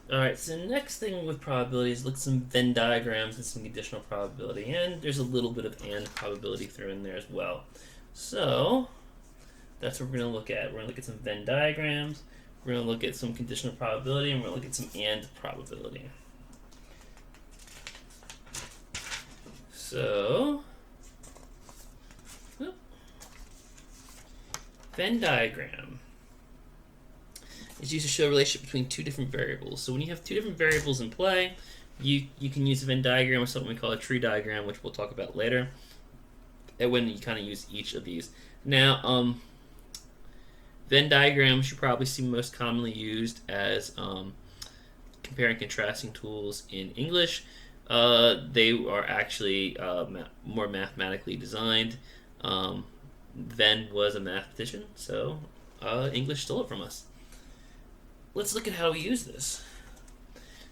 Alright, so next thing with probability is look at some Venn diagrams and some conditional probability, and there's a little bit of and probability thrown in there as well. So, that's what we're going to look at. We're going to look at some Venn diagrams, we're going to look at some conditional probability, and we're going to look at some and probability. So, Venn diagram is used to show a relationship between two different variables. So when you have two different variables in play, you can use a Venn diagram or something we call a tree diagram, which we'll talk about later, and when you kind of use each of these. Now, Venn diagrams you probably see most commonly used as compare and contrasting tools in English. They are actually more mathematically designed. Venn was a mathematician, so English stole it from us. Let's look at how we use this.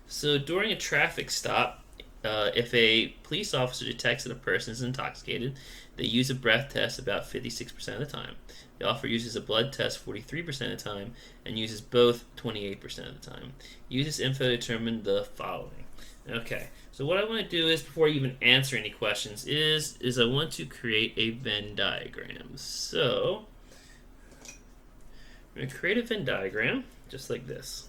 So during a traffic stop, if a police officer detects that a person is intoxicated, they use a breath test about 56% of the time. The officer uses a blood test 43% of the time and uses both 28% of the time. Use this info to determine the following. Okay, so what I want to do is, before I even answer any questions, is I want to create a Venn diagram. So I'm going to create a Venn diagram just like this.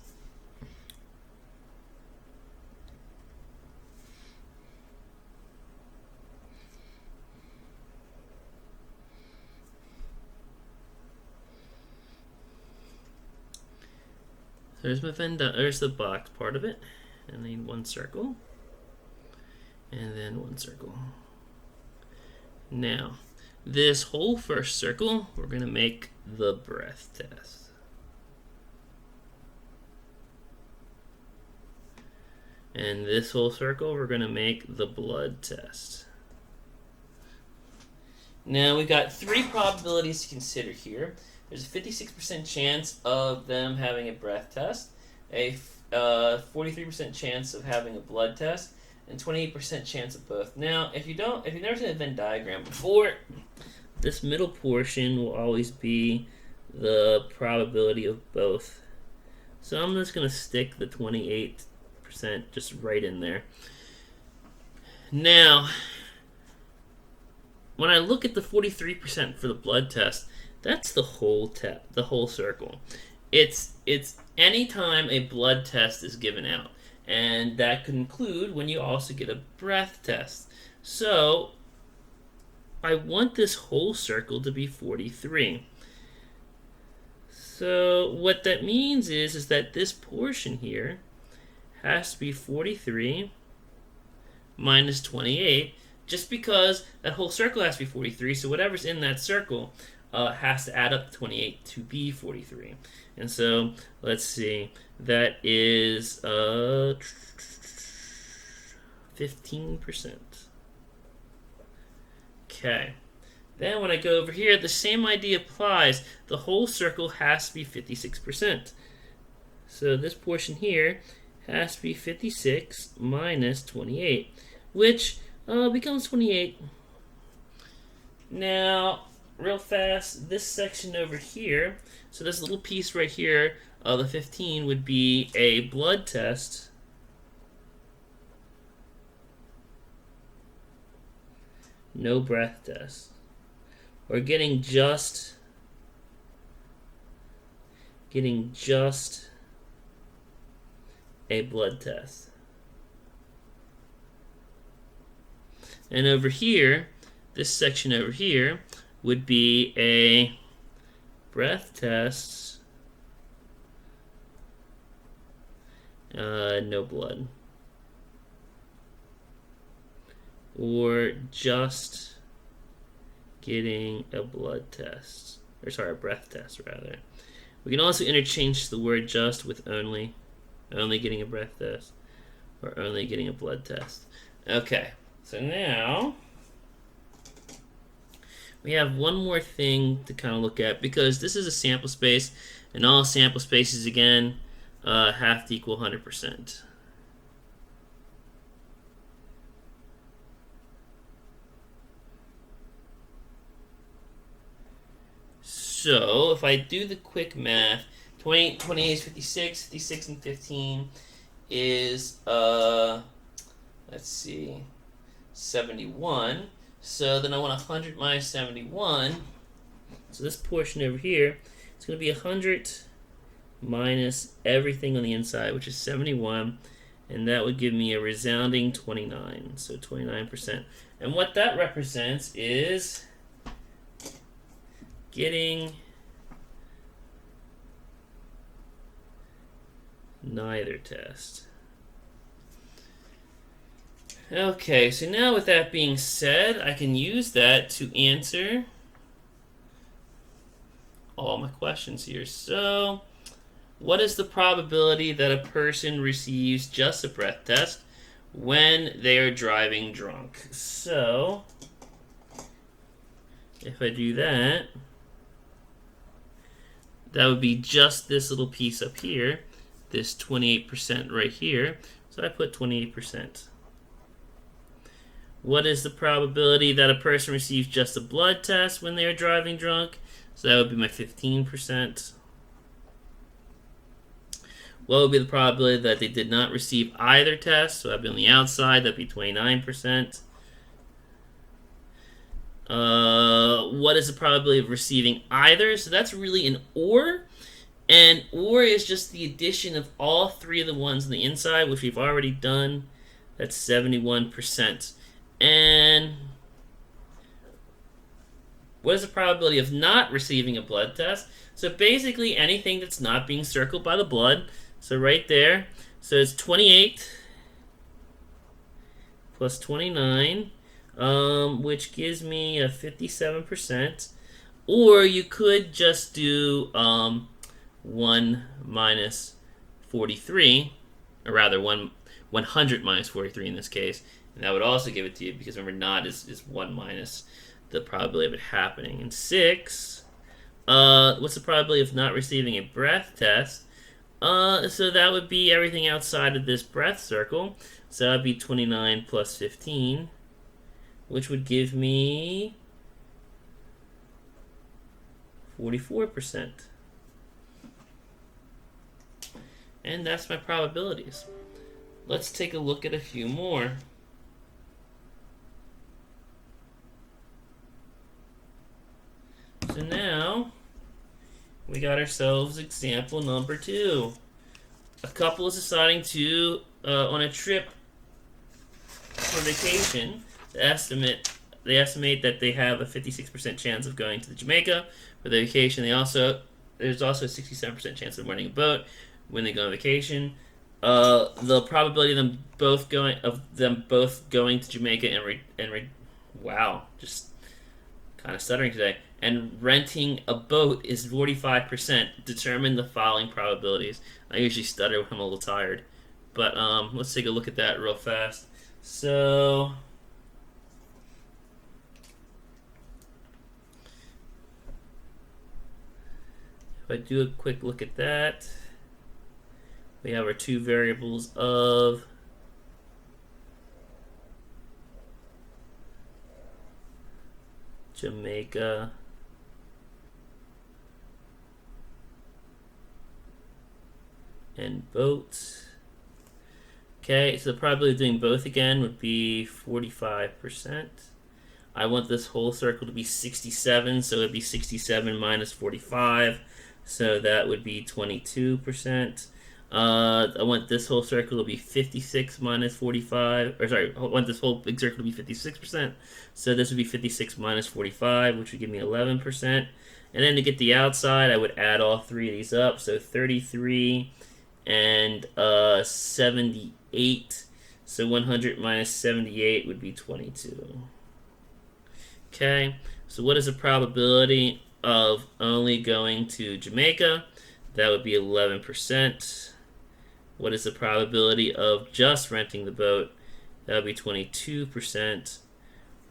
There's my there's the box part of it, and I need one circle, and then one circle. Now, this whole first circle, we're going to make the breath test. And this whole circle, we're going to make the blood test. Now, we've got three probabilities to consider here. There's a 56% chance of them having a breath test, a 43% chance of having a blood test, and 28% chance of both. Now, if you've never seen a Venn diagram before, this middle portion will always be the probability of both. So I'm just going to stick the 28% just right in there. Now, when I look at the 43% for the blood test, that's the whole circle. It's any time a blood test is given out, and that could include when you also get a breath test. So I want this whole circle to be 43. So what that means is that this portion here has to be 43 minus 28, just because that whole circle has to be 43, so whatever's in that circle has to add up to 28 to be 43. And so, let's see, that is 15%. Okay. Then when I go over here, the same idea applies. The whole circle has to be 56%. So this portion here has to be 56 minus 28, which becomes 28. Now, real fast, this section over here, so this little piece right here, the 15, would be a blood test. No breath test. Or getting just a blood test. And over here, this section over here would be a breath test, no blood. Or just getting a blood test. Or sorry, a breath test rather. We can also interchange the word just with only getting a breath test, or only getting a blood test. Okay, so now we have one more thing to kind of look at, because this is a sample space, and all sample spaces, again, have to equal 100%. So if I do the quick math, 28 is 56, 56 and 15 is, let's see, 71. So then I want 100 minus 71. So this portion over here, it's going to be 100 minus everything on the inside, which is 71. And that would give me a resounding 29. So 29%. And what that represents is getting neither test. Okay, so now with that being said, I can use that to answer all my questions here. So, what is the probability that a person receives just a breath test when they are driving drunk? So, if I do that, that would be just this little piece up here, this 28% right here. So I put 28%. What is the probability that a person receives just a blood test when they are driving drunk? So that would be my 15%. What would be the probability that they did not receive either test? So that'd be on the outside, that'd be 29%. What is the probability of receiving either? So that's really an OR. And OR is just the addition of all three of the ones on the inside, which we've already done. That's 71%. And what is the probability of not receiving a blood test? So basically anything that's not being circled by the blood. So right there. So it's 28 plus 29, which gives me a 57%. Or you could just do 1 minus 43, or rather 100 minus 43 in this case. And that would also give it to you, because remember, not is 1 minus the probability of it happening. And 6, what's the probability of not receiving a breath test? So that would be everything outside of this breath circle. So that would be 29 plus 15, which would give me 44%. And that's my probabilities. Let's take a look at a few more. So now, we got ourselves example number 2. A couple is deciding to, on a trip for vacation, they estimate that they have a 56% chance of going to Jamaica for their vacation. There's also a 67% chance of renting a boat when they go on vacation. The probability of them both going to Jamaica wow, just kind of stuttering today, and renting a boat is 45%. Determine the following probabilities. I usually stutter when I'm a little tired, but let's take a look at that real fast. So, if I do a quick look at that, we have our two variables of Jamaica and boats. Okay, so the probability of doing both again would be 45%. I want this whole circle to be 67, so it would be 67 minus 45, so that would be 22%. I want this whole circle to be 56 minus 45, or sorry, I want this whole big circle to be 56%, so this would be 56 minus 45, which would give me 11%. And then to get the outside, I would add all three of these up, so 33 and 78, so 100 minus 78 would be 22. Okay, so what is the probability of only going to Jamaica? That would be 11%. What is the probability of just renting the boat? That would be 22%.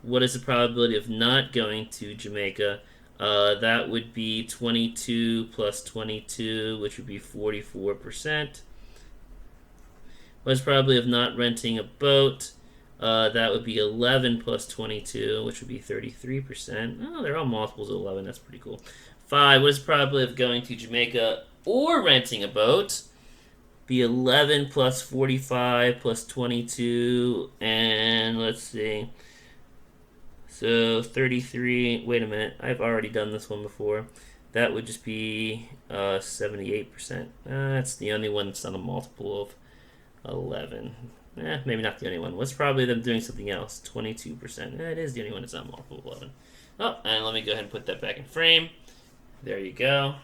What is the probability of not going to Jamaica? That would be 22 plus 22, which would be 44%. What is the probability of not renting a boat? That would be 11 plus 22, which would be 33%. Oh, they're all multiples of 11. That's pretty cool. 5. What is the probability of going to Jamaica or renting a boat? be 11 plus 45 plus 22, and let's see. So 33, wait a minute, I've already done this one before. That would just be 78%. That's the only one that's not a multiple of 11. Maybe not the only one. What's probably them doing something else? 22%. It is the only one that's not multiple of 11. Oh, and let me go ahead and put that back in frame. There you go.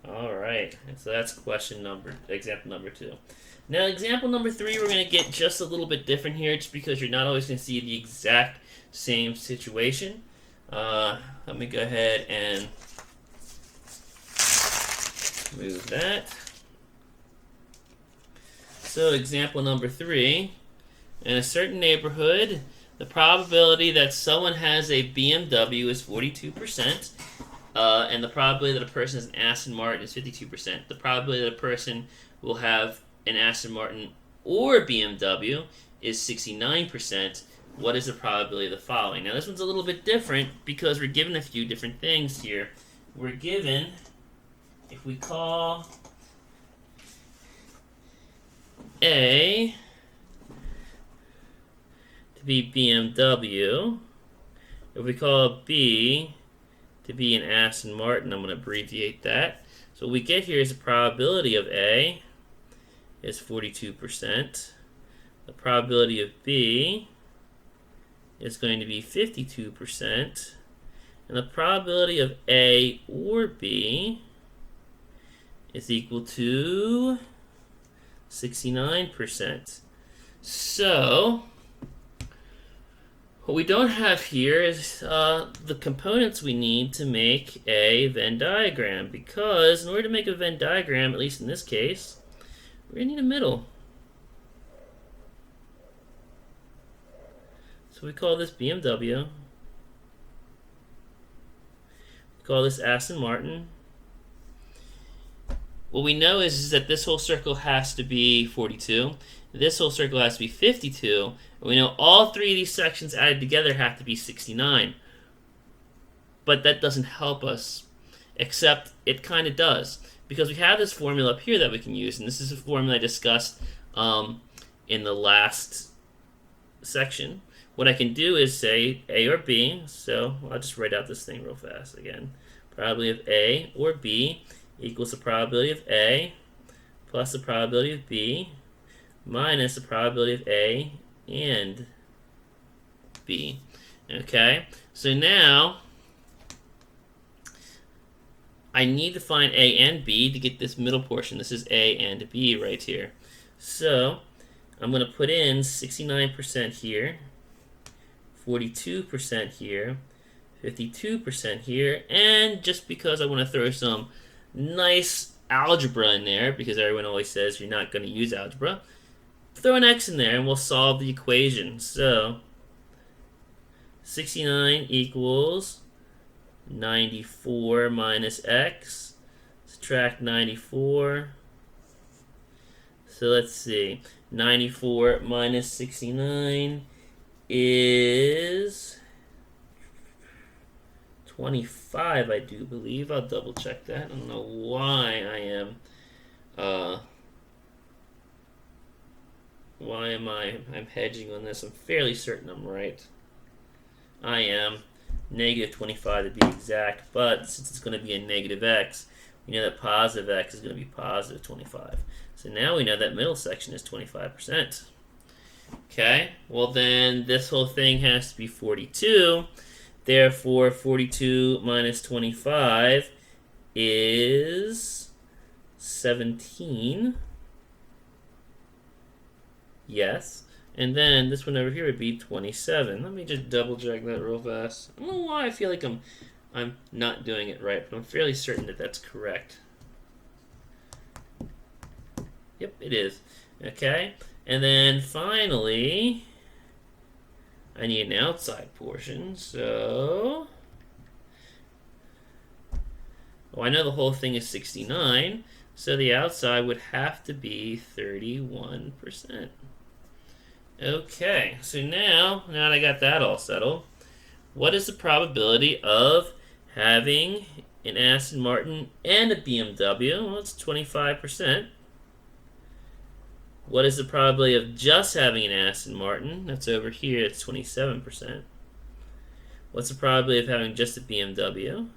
All right, and so that's example number 2. Now, example number 3, we're going to get just a little bit different here, just because you're not always going to see the exact same situation. Let me go ahead and move that. So, example number 3, in a certain neighborhood, the probability that someone has a BMW is 42%. And the probability that a person has an Aston Martin is 52%. The probability that a person will have an Aston Martin or BMW is 69%. What is the probability of the following? Now, this one's a little bit different because we're given a few different things here. We're given, if we call A to be BMW, if we call B to be an Aston Martin, I'm going to abbreviate that. So what we get here is the probability of A is 42%. The probability of B is going to be 52%. And the probability of A or B is equal to 69%. So what we don't have here is the components we need to make a Venn diagram, because in order to make a Venn diagram, at least in this case, we're going to need a middle. So we call this BMW. We call this Aston Martin. What we know is that this whole circle has to be 42. This whole circle has to be 52. And we know all three of these sections added together have to be 69. But that doesn't help us, except it kind of does. Because we have this formula up here that we can use, and this is a formula I discussed in the last section. What I can do is say A or B. So I'll just write out this thing real fast again. Probability of A or B equals the probability of A plus the probability of B minus the probability of A and B. Okay, so now I need to find A and B to get this middle portion. This is A and B right here. So I'm going to put in 69% here, 42% here, 52% here, and just because I want to throw some nice algebra in there, because everyone always says you're not going to use algebra, throw an x in there and we'll solve the equation. So 69 equals 94 minus x. Subtract 94. So let's see. 94 minus 69 is 25, I do believe. I'll double check that. I don't know why I'm hedging on this. I'm fairly certain I'm right. I am. Negative 25 to be exact, but since it's going to be a negative x, we know that positive x is going to be positive 25. So now we know that middle section is 25%. Okay, well then this whole thing has to be 42. Therefore, 42 minus 25 is 17. Yes. And then this one over here would be 27. Let me just double check that real fast. I don't know why I feel like I'm not doing it right, but I'm fairly certain that that's correct. Yep, it is. Okay. And then finally, I need an outside portion, so I know the whole thing is 69, so the outside would have to be 31%. Okay, so now that I got that all settled, what is the probability of having an Aston Martin and a BMW? Well, it's 25%. What is the probability of just having an Aston Martin? That's over here, it's 27%. What's the probability of having just a BMW?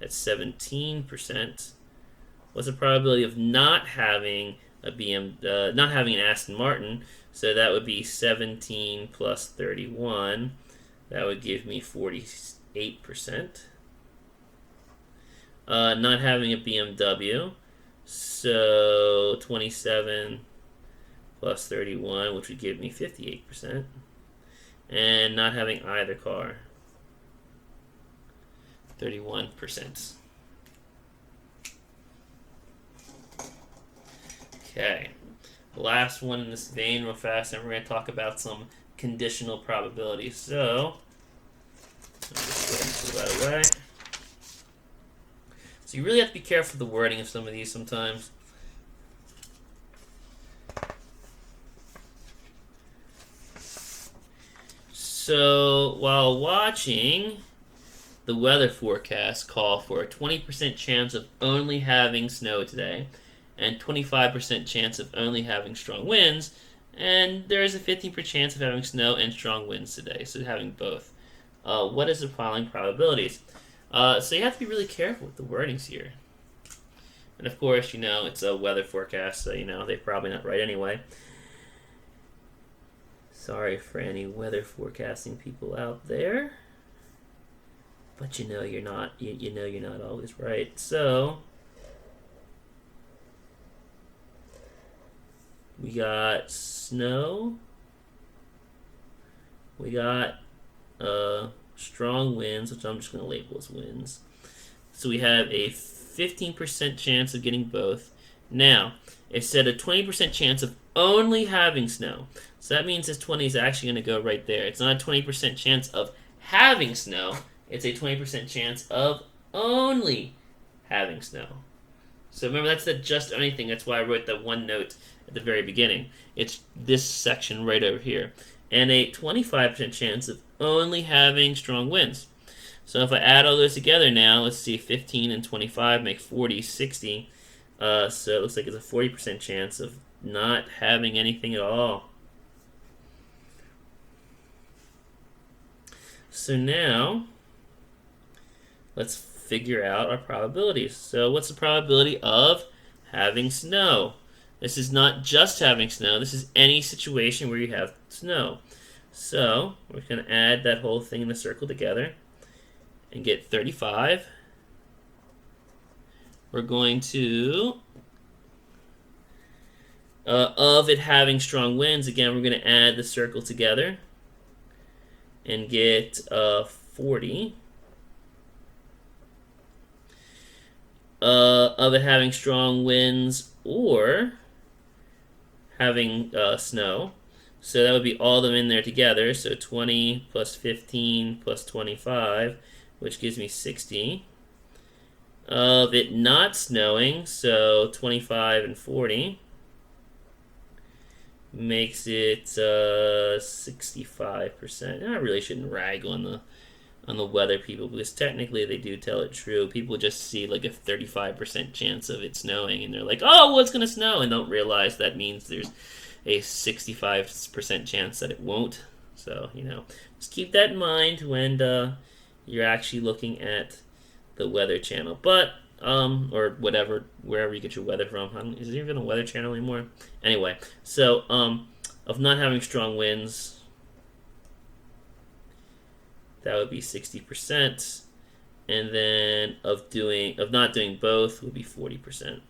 That's 17%. What's the probability of not having not having an Aston Martin? So that would be 17 plus 31. That would give me 48%. Not having a BMW, so 27 plus 31, which would give me 58%. And not having either car, 31%. Okay, last one in this vein real fast, and we're going to talk about some conditional probability. So, let me just go ahead and pull that away. So you really have to be careful with the wording of some of these sometimes. So while watching the weather forecast call for a 20% chance of only having snow today and 25% chance of only having strong winds, and there is a 15% chance of having snow and strong winds today, so having both. What is the following probabilities? So you have to be really careful with the wordings here. And of course, it's a weather forecast, so they're probably not right anyway. Sorry for any weather forecasting people out there, but you're not. You're not always right. So we got snow. We got strong winds, which I'm just going to label as winds. So we have a 15% chance of getting both. Now, it said a 20% chance of only having snow. So that means this 20 is actually going to go right there. It's not a 20% chance of having snow. It's a 20% chance of only having snow. So remember, that's the just only thing. That's why I wrote that one note at the very beginning. It's this section right over here. And a 25% chance of only having strong winds. So if I add all those together now, let's see, 15 and 25 make 40, 60. So it looks like it's a 40% chance of not having anything at all. So now, let's figure out our probabilities. So what's the probability of having snow? This is not just having snow. This is any situation where you have snow. So we're going to add that whole thing in the circle together and get 35. We're going to, of it having strong winds, again, we're going to add the circle together and get 40. Of it having strong winds or having snow. So that would be all of them in there together. So 20 plus 15 plus 25, which gives me 60. Of it not snowing, so 25 and 40, makes it 65%. I really shouldn't rag on the weather people, because technically they do tell it true. People just see like a 35% chance of it snowing, and they're like, oh, well, it's going to snow, and don't realize that means there's a 65% chance that it won't. So, just keep that in mind when you're actually looking at the Weather Channel. But, or whatever, wherever you get your weather from. Is there even a Weather Channel anymore? Anyway, so, of not having strong winds, that would be 60%. And then of not doing both would be 40%.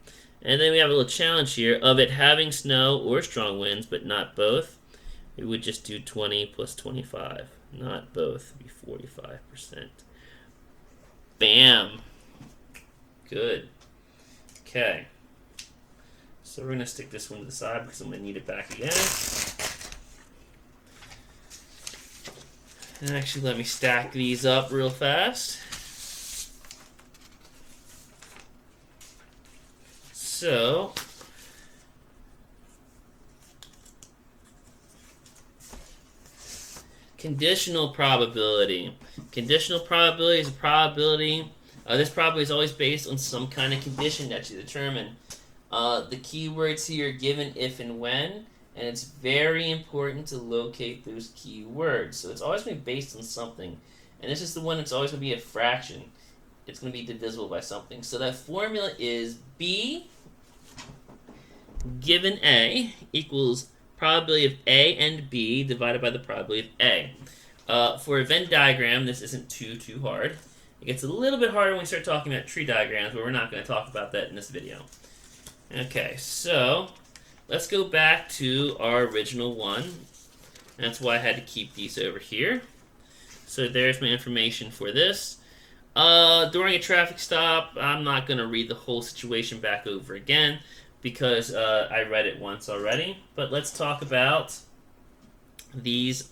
And then we have a little challenge here. Of it having snow or strong winds, but not both, we would just do 20 plus 25. Not both would be 45%. Bam! Good. Okay. So we're going to stick this one to the side because I'm going to need it back again. And actually, let me stack these up real fast. So, conditional probability. Conditional probability is a probability This probability is always based on some kind of condition that you determine. The keywords here are given if and when, and it's very important to locate those keywords. So it's always going to be based on something. And this is the one that's always going to be a fraction. It's going to be divisible by something. So that formula is B given A equals probability of A and B divided by the probability of A. For a Venn diagram, this isn't too hard. It gets a little bit harder when we start talking about tree diagrams, but we're not going to talk about that in this video. Okay, so let's go back to our original one. That's why I had to keep these over here. So there's my information for this. During a traffic stop, I'm not going to read the whole situation back over again because I read it once already. But let's talk about these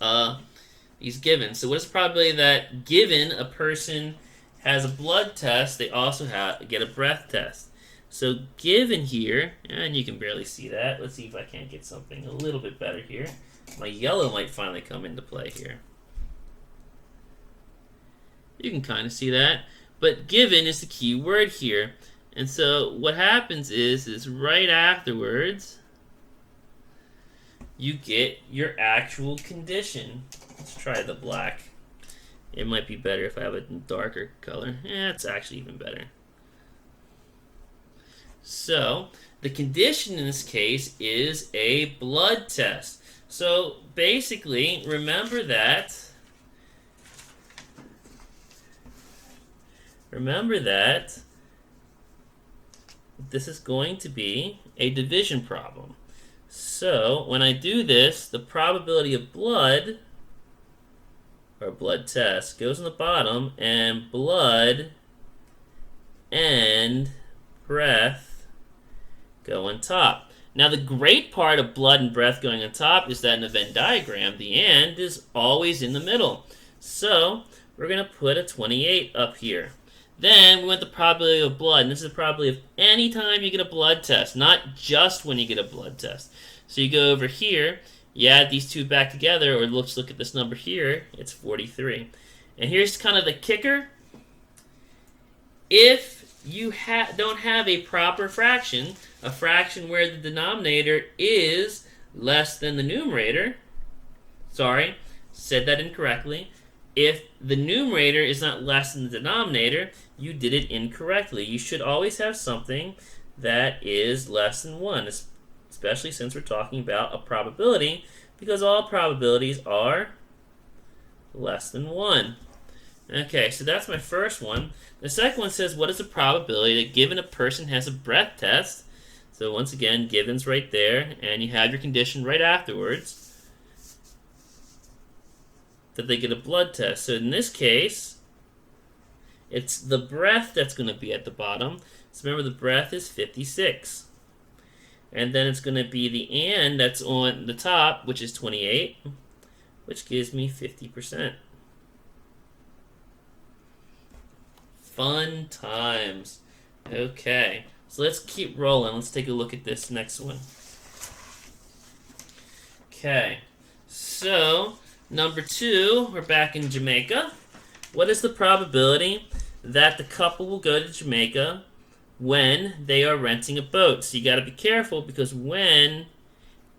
given. So what is the probability that given a person has a blood test, they also get a breath test? So given here, and you can barely see that. Let's see if I can't get something a little bit better here. My yellow might finally come into play here. You can kind of see that. But given is the key word here. And so what happens is right afterwards, you get your actual condition. Let's try the black. It might be better if I have a darker color. It's actually even better. So the condition in this case is a blood test. So basically, remember that this is going to be a division problem. So when I do this, the probability of blood, or blood test, goes on the bottom, and blood and breath go on top. Now the great part of blood and breath going on top is that in the Venn diagram, the and is always in the middle. So we're going to put a 28 up here. Then we want the probability of blood, and this is the probability of any time you get a blood test, not just when you get a blood test. So you go over here, you add these two back together, or let's look at this number here, it's 43. And here's kind of the kicker. If you don't have a proper fraction, a fraction where the denominator is less than the numerator, sorry, said that incorrectly. If the numerator is not less than the denominator, you did it incorrectly. You should always have something that is less than 1, especially since we're talking about a probability, because all probabilities are less than 1. Okay, so that's my first one. The second one says, what is the probability that given a person has a breath test? So once again, given's right there, and you have your condition right afterwards, that they get a blood test. So in this case, it's the breath that's going to be at the bottom. So remember, the breath is 56. And then it's going to be the and that's on the top, which is 28, which gives me 50%. Fun times. Okay, so let's keep rolling. Let's take a look at this next one. Okay, so number 2, we're back in Jamaica. What is the probability that the couple will go to Jamaica when they are renting a boat? So you got to be careful because when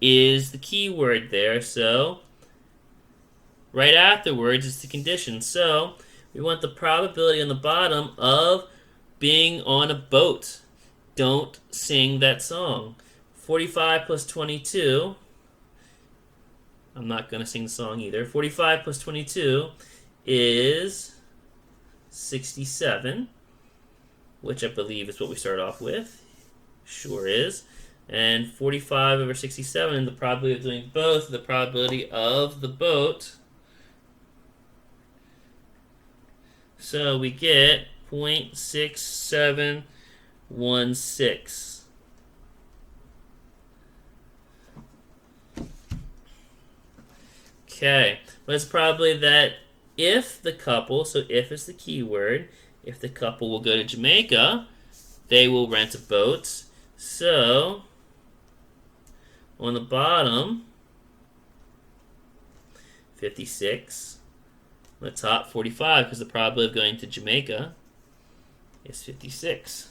is the key word there. So right afterwards is the condition. So we want the probability on the bottom of being on a boat. Don't sing that song. 45 plus 22. I'm not going to sing the song either. 45 plus 22 is 67, which I believe is what we start off with. Sure is. And 45 over 67, the probability of doing both, the probability of the boat. So we get 0.6716. Okay, but it's probably that if the couple, so if is the key word, if the couple will go to Jamaica, they will rent a boat. So on the bottom, 56. On the top, 45, because the probability of going to Jamaica is 56.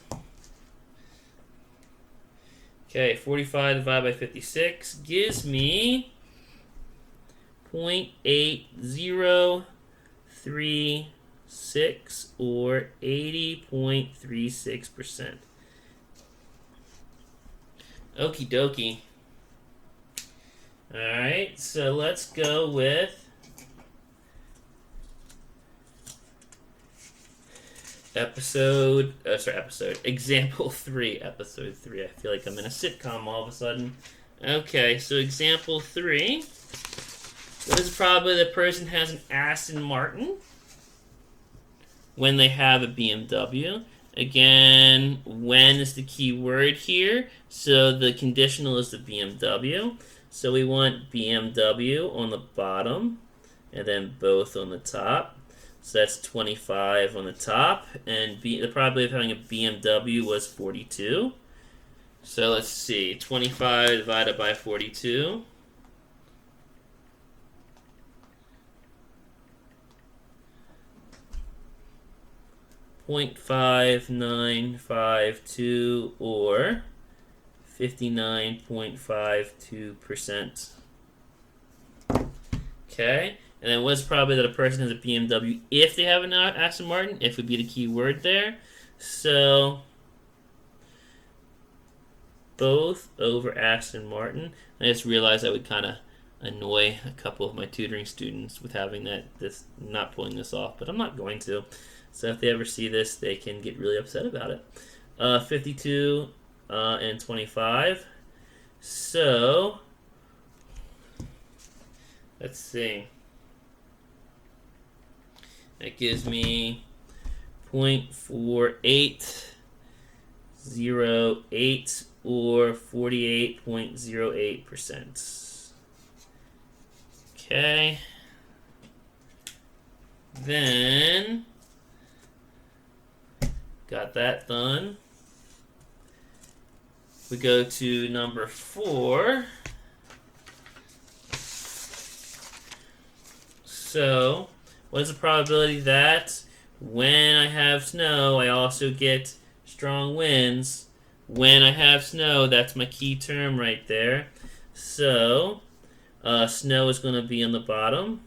Okay, 45 divided by 56 gives me 0.8036 or 80.36%. Okie dokie. Alright, so let's go with example 3, episode 3. I feel like I'm in a sitcom all of a sudden. Okay, so example 3. What is the probability that a person has an Aston Martin when they have a BMW? Again, when is the key word here? So the conditional is the BMW. So we want BMW on the bottom and then both on the top. So that's 25 on the top, and the probability of having a BMW was 42. So let's see, 25 divided by 42. .5952 or 59.52%. Okay. And then what's probably that a person has a BMW if they have an Aston Martin? If would be the key word there. So both over Aston Martin. I just realized I would kind of annoy a couple of my tutoring students with having this not pulling this off, but I'm not going to. So if they ever see this, they can get really upset about it. 52 and 25. So let's see. That gives me 0.4808 or 48.08%. Okay. Then, got that done. We go to number 4. So, what is the probability that when I have snow, I also get strong winds? When I have snow, that's my key term right there. So, snow is going to be on the bottom,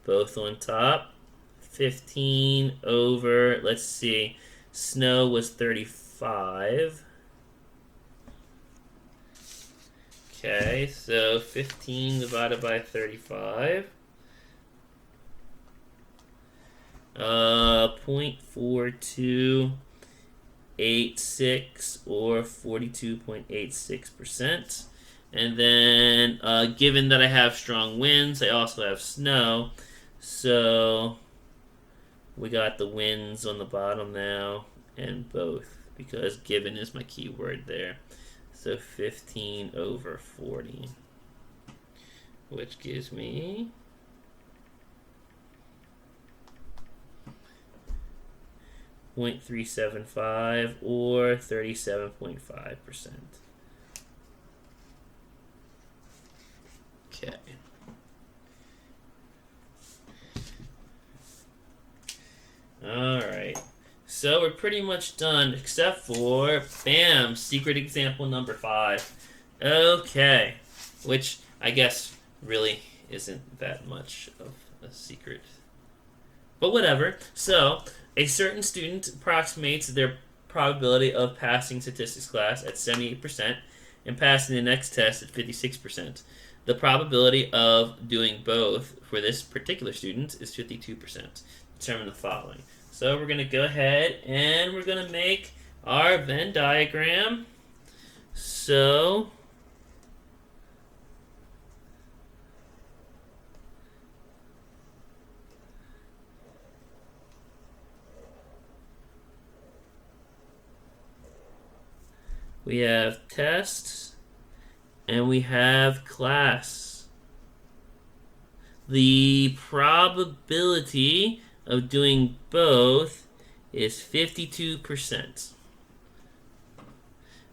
both on top. 15 over, let's see, snow was 35. Okay, so 15 divided by 35. 0.4286 or 42.86%. And then, given that I have strong winds, I also have snow. So, we got the winds on the bottom now, and both, because given is my key word there. So, 15 over 40, which gives me 0.375 or 37.5%. Okay. Alright. So we're pretty much done except for, bam, secret example number 5. Okay. Which I guess really isn't that much of a secret. But whatever. So, a certain student approximates their probability of passing statistics class at 78% and passing the next test at 56%. The probability of doing both for this particular student is 52%. Determine the following. So we're going to go ahead and we're going to make our Venn diagram. So we have tests and we have class. The probability of doing both is 52%.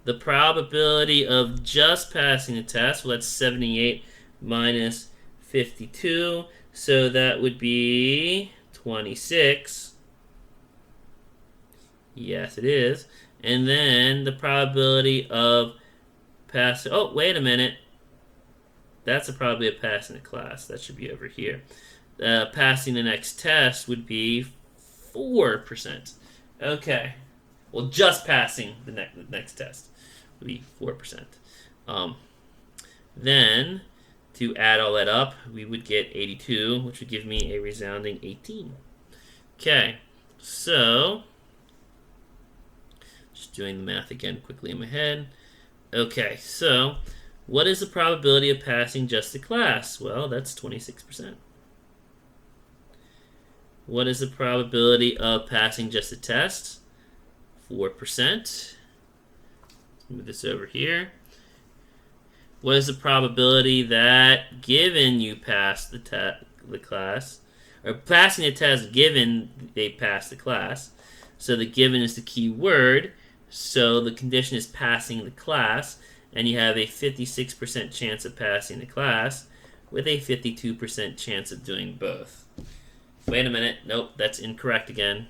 The probability of just passing the test, well, that's 78 minus 52, so that would be 26. Yes, it is. And then the probability of passing... Oh, wait a minute. That's the probability of passing the class. That should be over here. Passing the next test would be 4%. Okay. Well, just passing the next test would be 4%. Then, to add all that up, we would get 82, which would give me a resounding 18. Okay, so, just doing the math again quickly in my head. Okay, so, what is the probability of passing just the class? Well, that's 26%. What is the probability of passing just the test? 4%. Let's move this over here. What is the probability that given you pass the class, or passing the test given they pass the class? So the given is the key word, so the condition is passing the class, and you have a 56% chance of passing the class with a 52% chance of doing both. Wait a minute, nope, that's incorrect again.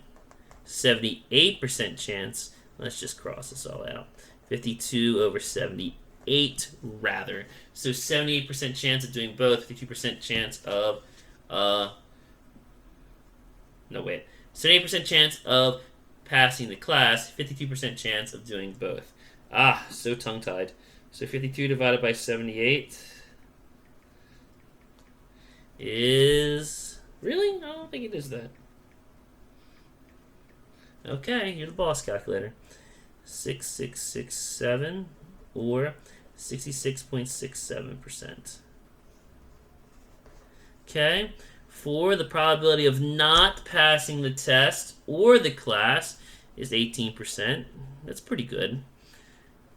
78% chance, let's just cross this all out. 52 over 78 rather. So 78% chance of doing both, 52% chance of, 78% chance of passing the class, 52% chance of doing both. Ah, so tongue-tied. So 52 divided by 78 is... Really? I don't think it is that. Okay, you're the boss calculator. 6667 or 66.67%. Okay, for the probability of not passing the test or the class is 18%. That's pretty good.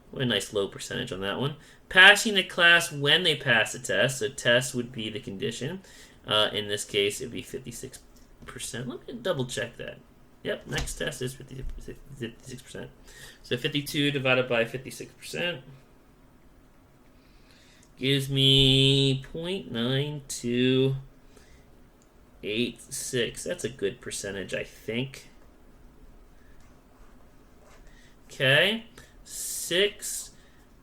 What a nice low percentage on that one. Passing the class when they pass the test, so test would be the condition. In this case, it would be 56%. Let me double check that. Yep, next test is 56%. So 52 divided by 56% gives me 0.9286. That's a good percentage, I think. Okay. 6.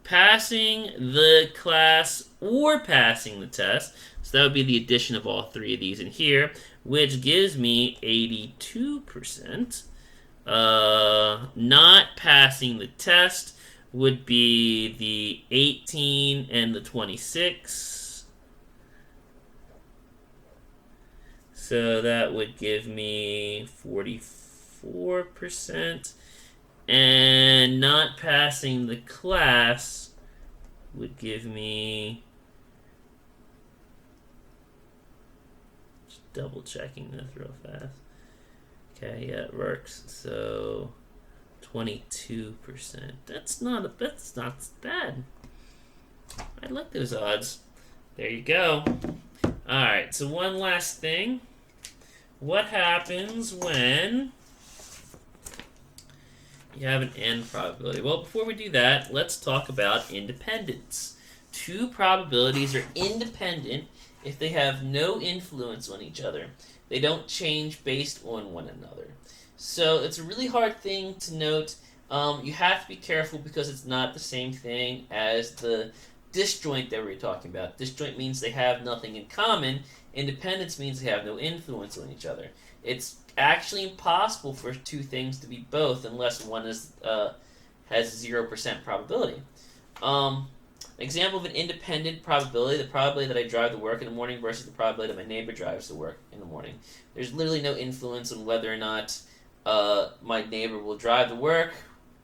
Passing the class or passing the test. So that would be the addition of all three of these in here, which gives me 82%. Not passing the test would be the 18 and the 26. So that would give me 44%. And not passing the class would give me... Just double checking this real fast. Okay, yeah, it works. So 22%. That's not bad. I like those odds. There you go. Alright, so one last thing. What happens when you have an n probability? Well, before we do that, let's talk about independence. Two probabilities are independent if they have no influence on each other. They don't change based on one another. So it's a really hard thing to note. You have to be careful because it's not the same thing as the disjoint that we were talking about. Disjoint means they have nothing in common. Independence means they have no influence on each other. It's actually impossible for two things to be both unless one is has 0% probability. Example of an independent probability, the probability that I drive to work in the morning versus the probability that my neighbor drives to work in the morning. There's literally no influence on whether or not my neighbor will drive to work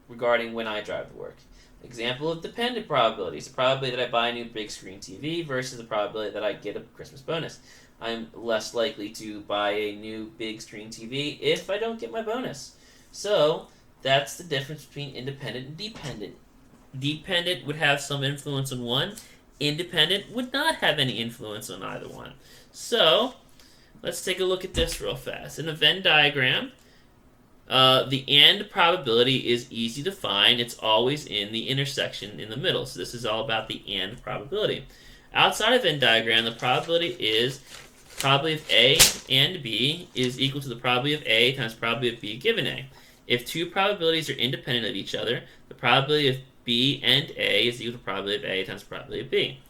regarding when I drive to work. Example of dependent probabilities, the probability that I buy a new big screen TV versus the probability that I get a Christmas bonus. I'm less likely to buy a new big screen TV if I don't get my bonus. So that's the difference between independent and dependent. Dependent would have some influence on one. Independent would not have any influence on either one. So let's take a look at this real fast. In a Venn diagram, the and probability is easy to find. It's always in the intersection in the middle. So this is all about the and probability. Outside of Venn diagram, the probability is probability of A and B is equal to the probability of A times probability of B given A. If two probabilities are independent of each other, the probability of B and A is equal to the probability of A times the probability of B.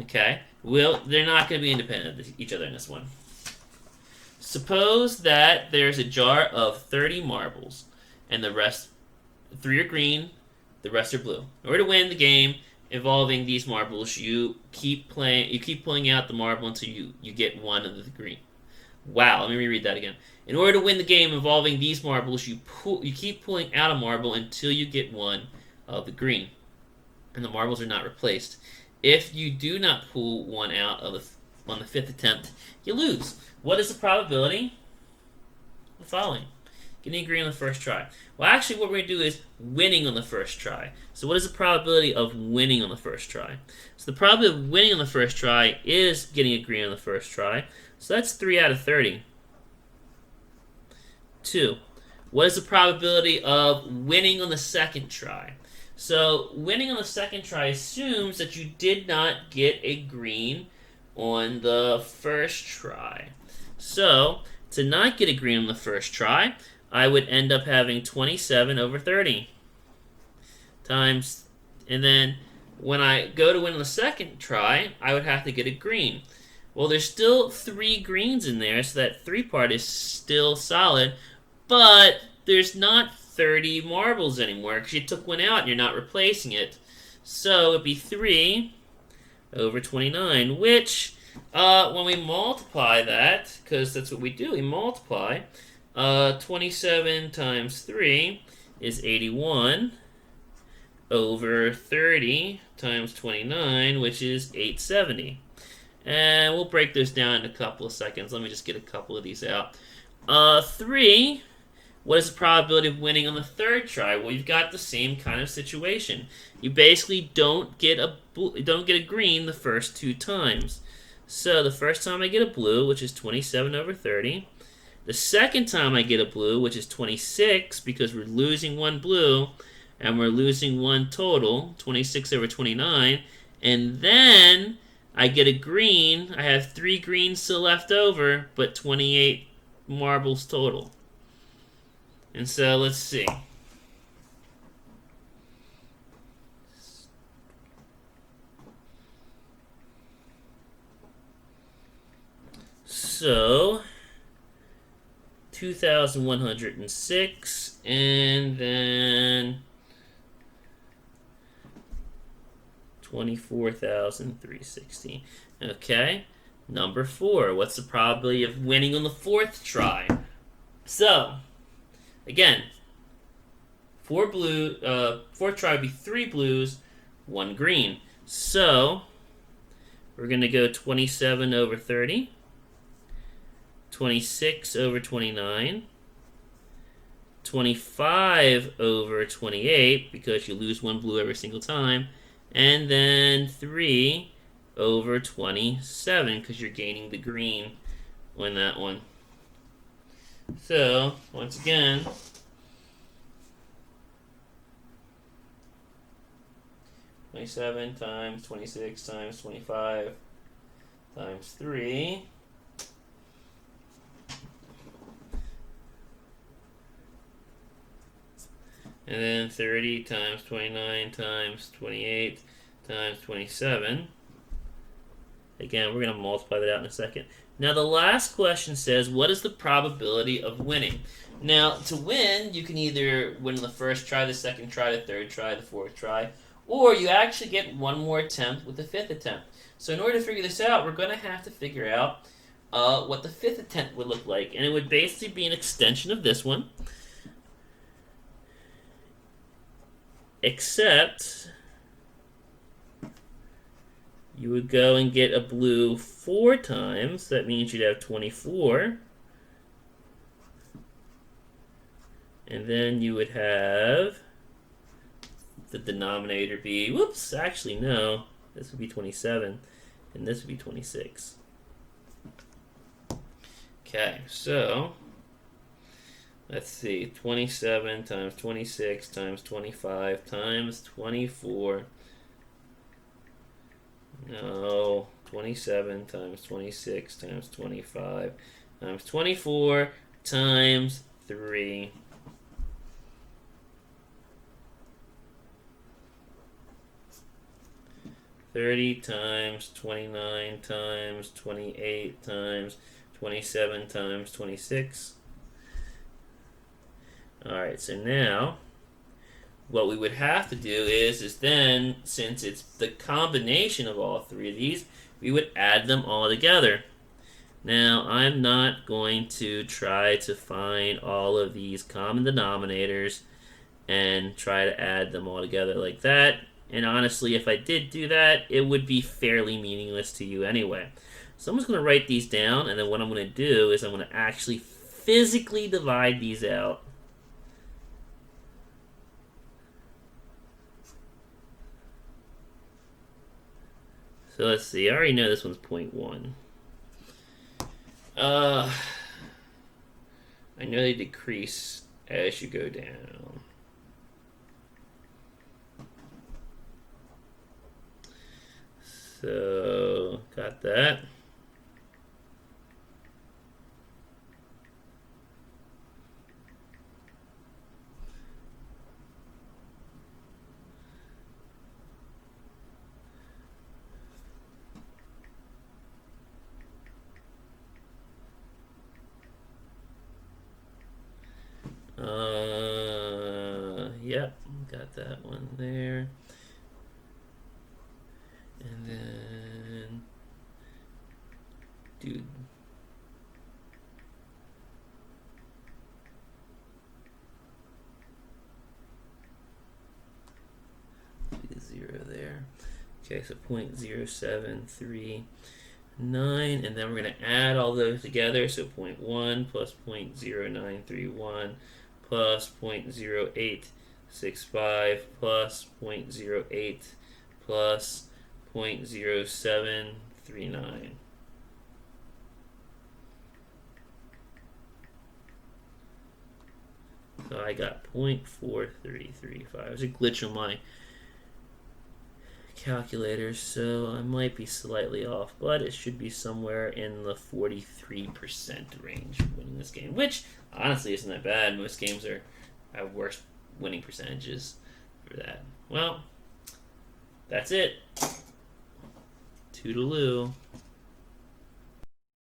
Okay? Well, they're not going to be independent of each other in this one. Suppose that there's a jar of 30 marbles, and the rest, 3 are green, the rest are blue. In order to win the game involving these marbles, you keep pulling out the marble until you get one of the green. Wow, let me reread that again. In order to win the game involving these marbles, you keep pulling out a marble until you get one of the green, and the marbles are not replaced. If you do not pull one out on the 5th attempt, you lose. What is the probability? The following. Getting a green on the first try. Well, actually, what we're going to do is winning on the first try. So what is the probability of winning on the first try? So the probability of winning on the first try is getting a green on the first try. So that's 3 out of 30. 2. What is the probability of winning on the second try? So winning on the second try assumes that you did not get a green on the first try. So to not get a green on the first try, I would end up having 27 over 30 times, and then when I go to win on the second try, I would have to get a green. Well, there's still 3 greens in there, so that 3 part is still solid, but there's not 30 marbles anymore because you took one out and you're not replacing it. So it'd be 3 over 29, which when we multiply that, because that's what we do, we multiply, 27 times 3 is 81 over 30 times 29, which is 870. And we'll break those down in a couple of seconds. Let me just get a couple of these out. 3, what is the probability of winning on the third try? Well, you've got the same kind of situation. You basically don't get a green the first 2 times. So the first time I get a blue, which is 27 over 30. The second time I get a blue, which is 26, because we're losing 1 blue, and we're losing 1 total, 26 over 29. And then I get a green. I have 3 greens still left over, but 28 marbles total. And so let's see. So 2,106, and then 24,360. Okay, number 4. What's the probability of winning on the 4th try? So, again, 4th try would be 3 blues, 1 green. So, we're going to go 27 over 30, 26 over 29, 25 over 28, because you lose 1 blue every single time, and then 3 over 27, because you're gaining the green on that one. So, once again, (27) times 26 times 25 times 3 and then 30 times 29 times 28 times 27. Again, we're going to multiply that out in a second. Now, the last question says, what is the probability of winning? Now, to win, you can either win on the first try, the second try, the third try, the fourth try, or you actually get one more attempt with the 5th attempt. So in order to figure this out, we're going to have to figure out what the 5th attempt would look like. And it would basically be an extension of this one, except you would go and get a blue 4 times. That means you'd have 24. And then you would have the denominator be, whoops, actually no, this would be 27, and this would be 26. Okay, so let's see, 27 times 26 times 25 times 24. No, 27 times 26 times 25 times 24 times 3. 30 times 29 times 28 times 27 times 26. Alright, so now what we would have to do is then, since it's the combination of all three of these, we would add them all together. Now, I'm not going to try to find all of these common denominators and try to add them all together like that. And honestly, if I did do that, it would be fairly meaningless to you anyway. So I'm just going to write these down, and then what I'm going to do is I'm going to actually physically divide these out. So let's see, I already know this one's 0.1. I know they decrease as you go down. So, got that. Yep, got that one there. And then, dude. Be the 0 there. Okay, so 0.0739, and then we're going to add all those together. So 0.1 plus 0.0931 plus 0.0865 plus 0.08 plus 0.0739. So I got 0.4335. There's a glitch on my calculator, so I might be slightly off, but it should be somewhere in the 43% range winning this game, which honestly isn't that bad. Most games have worse winning percentages for that. Well, that's it. Toodaloo.